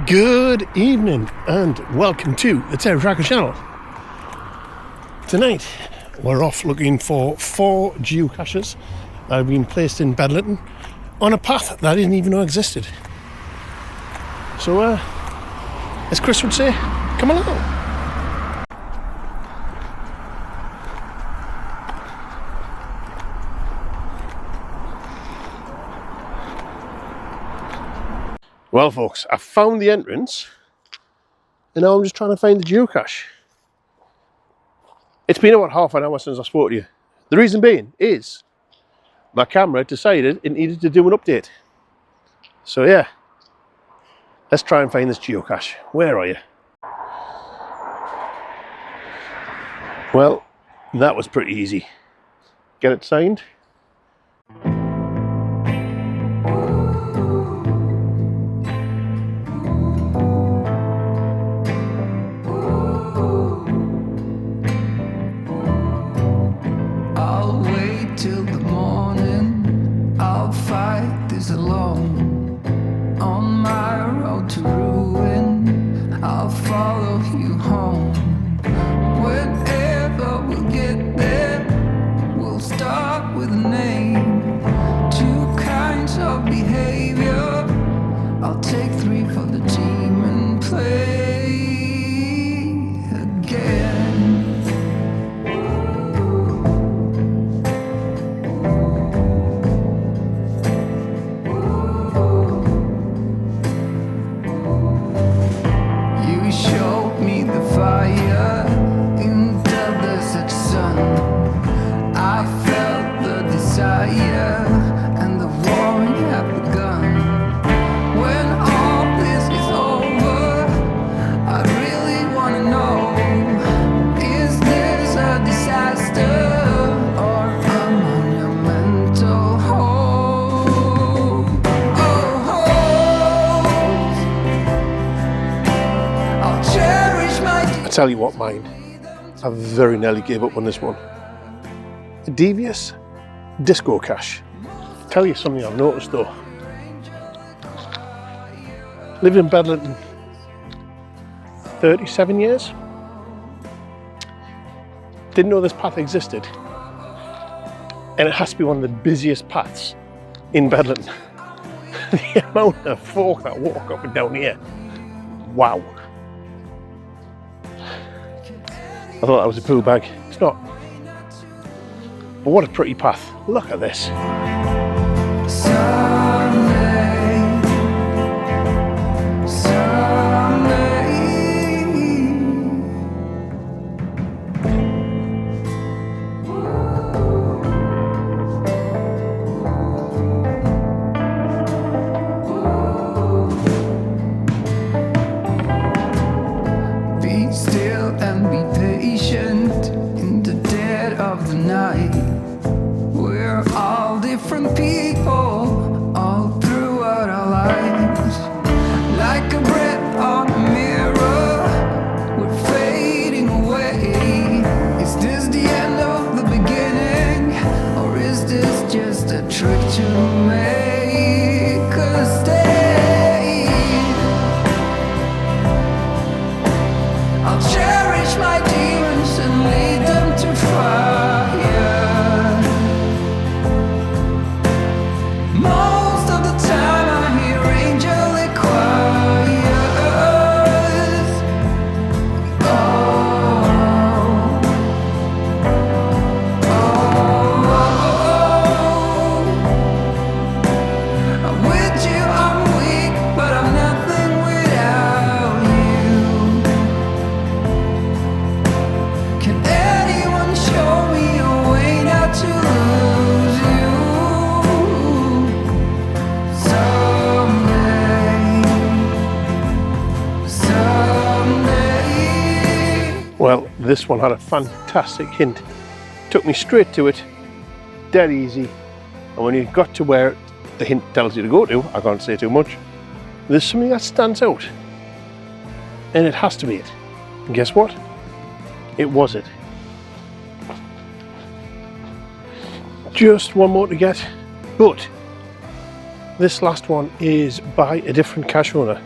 Good evening and welcome to the TerryTracker channel. Tonight we're off looking for 4 geocaches that have been placed in Bedlington on a path that I didn't even know existed. So as Chris would say, come along. Well folks, I found the entrance and now I'm just trying to find the geocache. It's been about half an hour since I spoke to you. The reason being is my camera decided it needed to do an update. So yeah, let's try and find this geocache. Where are you? Well, that was pretty easy. Get it signed. Till the morning, I'll fight this alone. On my road to ruin, I'll follow you home. Whenever we'll get there, we'll start with a name. 2 kinds of behavior, I'll take 3 for the team and play again. And the war had begun. When all this is over, I really want to know, is this a disaster or a monumental hold? I'll cherish my... I tell you what, mine, I very nearly gave up on this one. A devious disco cache. Tell you something I've noticed though. Lived in Bedlington 37 years. Didn't know this path existed. And it has to be one of the busiest paths in Bedlington. The amount of folk that walk up and down here. Wow. I thought that was a poo bag. It's not. But what a pretty path. Look at this. Be still and be patient in the dead of the night. We're all different people, all throughout our lives. Like a breath on a mirror, we're fading away. Is this the end of the beginning, or is this just a trick to make us stay? I'll cherish my demons and lead them to fire. Most of the time I hear angelic choirs. I'm with you, I'm weak, but I'm nothing without you. Can anyone show me a way not to lose you? Well, this one had a fantastic hint. Took me straight to it, dead easy. And when you got to where the hint tells you to go to, I can't say too much, there's something that stands out. And it has to be it. And guess what? It was it. Just one more to get, but this last one is by a different cache owner.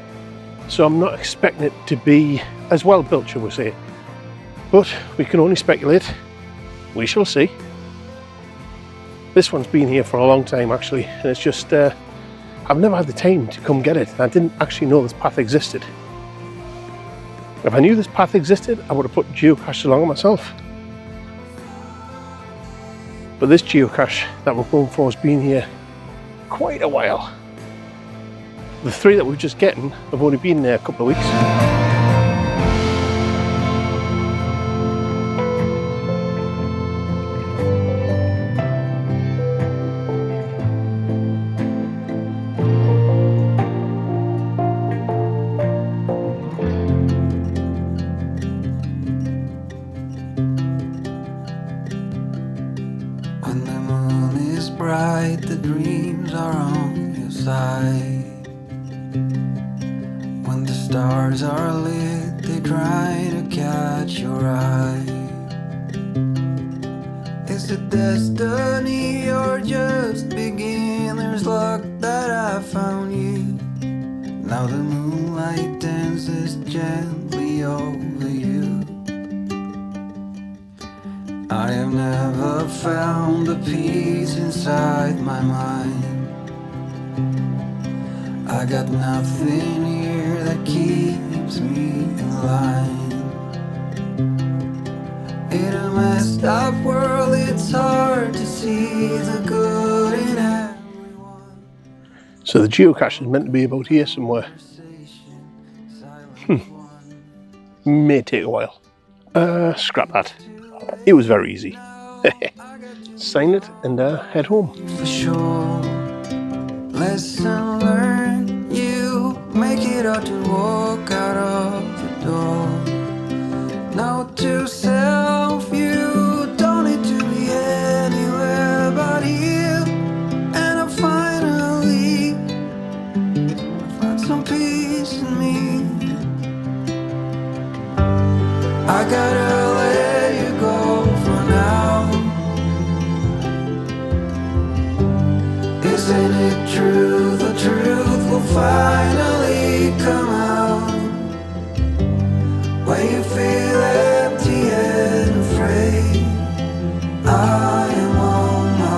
so I'm not expecting it to be as well built, shall we say. But we can only speculate. We shall see. This one's been here for a long time actually, and it's just I've never had the time to come get it. I didn't actually know this path existed. If I knew this path existed, I would have put geocaches along it myself. But this geocache that we're going for has been here quite a while. The three that we're just getting have only been there a couple of weeks. When the moon is bright, the dreams are on your side. When the stars are lit, they try to catch your eye. Is it destiny or just beginner's luck that I found you? Now the moonlight dances gently over you. I have never found the peace inside my mind. I got nothing here that keeps me in line. In a messed up world, it's hard to see the good in everyone. So the geocache is meant to be about here somewhere. May take a while. Scrap that. It was very easy. Sign it and head home. For sure, lesson learned. You make it out to walk out of the door. Note to self, you don't need to be anywhere but here. And I finally find some peace in me. I gotta let you go for now. Isn't it true? The truth will finally come out. When you feel empty and afraid, I am on my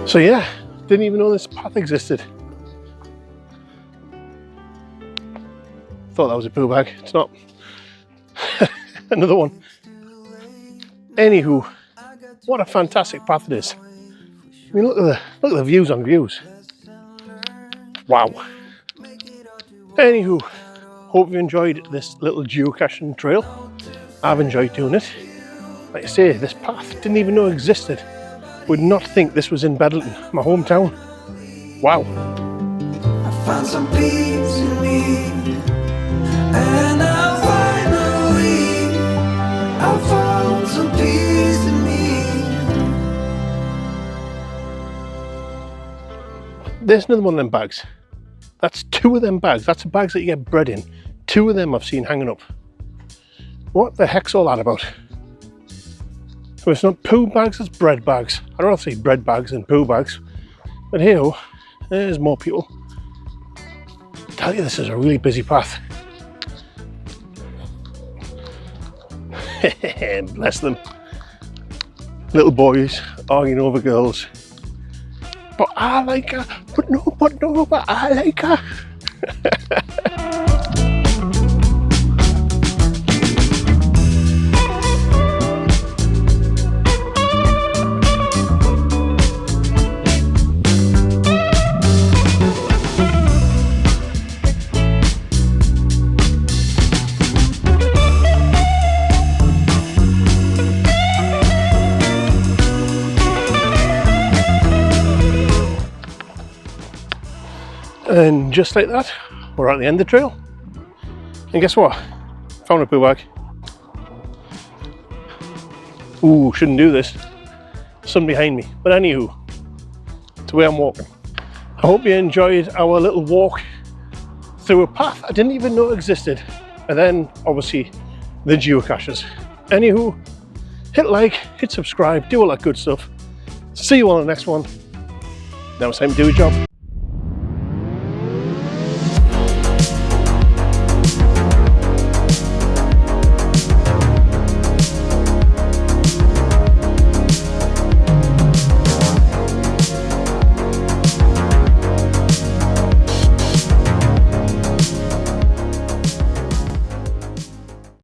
way. So yeah, didn't even know this path existed. Thought that was a poo bag. It's not. Another one. Anywho, what a fantastic path it is. I mean, look at the views on views. Wow. Anywho, hope you enjoyed this little geocaching trail. I've enjoyed doing it. Like I say, this path didn't even know existed. Would not think this was in Bedlington, my hometown. Wow. I found some peace in me, and I found some peace in me. There's another one of them bags. That's two of them bags. That's the bags that you get bread in. Two of them I've seen hanging up. What the heck's all that about? So it's not poo bags, it's bread bags. I'd rather say bread bags than poo bags. But here, there's more people. I tell you, this is a really busy path. Bless them. Little boys arguing over girls. But I like her. But I like her. And just like that, we're at the end of the trail. And guess what? Found a poo bag. Ooh, shouldn't do this. Sun behind me. But anywho, it's the way I'm walking. I hope you enjoyed our little walk through a path I didn't even know existed. And then, obviously, the geocaches. Anywho, hit like, hit subscribe, do all that good stuff. See you on the next one. Now it's time to do a job.